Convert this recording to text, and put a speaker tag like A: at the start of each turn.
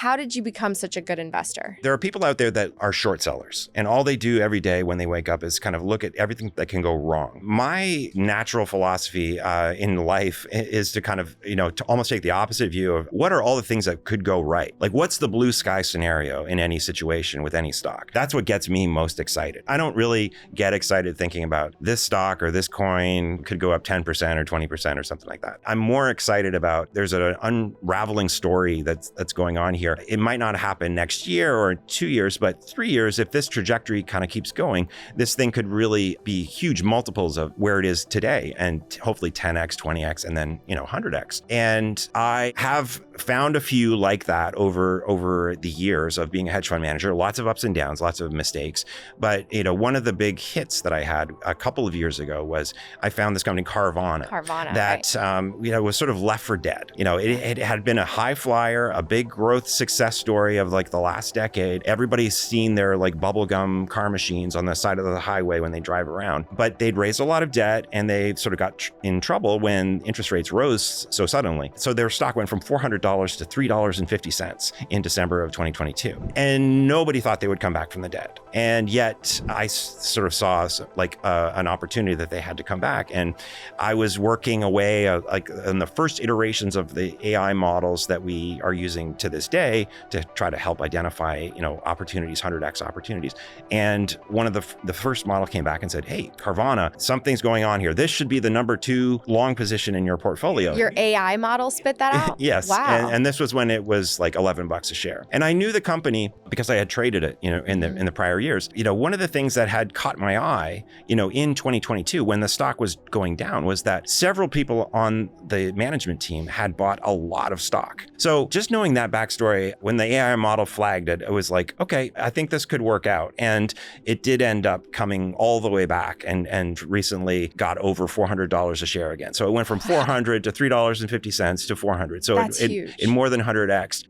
A: how did you become such a good investor?
B: There are people out there that are short sellers, and all they do every day when they wake up is kind of look at everything that can go wrong. My natural philosophy in life is to kind of, to almost take the opposite view of what are all the things that could go right? Like, what's the blue sky scenario in any situation with any stock? That's what gets me most excited. I don't really get excited thinking about this stock or this coin could go up 10% or 20% or something like that. I'm more excited about there's an unraveling story that's going on here. It might not happen next year or 2 years, but 3 years, if this trajectory kind of keeps going, this thing could really be huge multiples of where it is today, and hopefully 10x, 20x, and then 100x. And I have found a few like that over the years of being a hedge fund manager. Lots of ups and downs, lots of mistakes. But one of the big hits that I had a couple of years ago was I found this company Carvana that right. Was sort of left for dead. It had been a high flyer, a big growth success story of like the last decade. Everybody's seen their like bubblegum car machines on the side of the highway when they drive around, but they'd raised a lot of debt and they sort of got in trouble when interest rates rose so suddenly. So their stock went from $400 to $3.50 in December of 2022. And nobody thought they would come back from the dead. And yet I sort of saw like an opportunity that they had to come back. And I was working away like in the first iterations of the AI models that we are using to this day to try to help identify, opportunities, 100x opportunities. And one of the first model came back and said, hey, Carvana, something's going on here. This should be the number 2 long position in your portfolio.
A: Your AI model spit that out?
B: Yes.
A: Wow.
B: And this was when it was like $11 a share. And I knew the company because I had traded it, in the prior years. One of the things that had caught my eye, in 2022 when the stock was going down was that several people on the management team had bought a lot of stock. So just knowing that backstory, when the AI model flagged it, it was like, okay, I think this could work out. And it did end up coming all the way back and recently got over $400 a share again. So it went from $400 to $3.50 to $400. So
A: That's huge.
B: It more than 100x.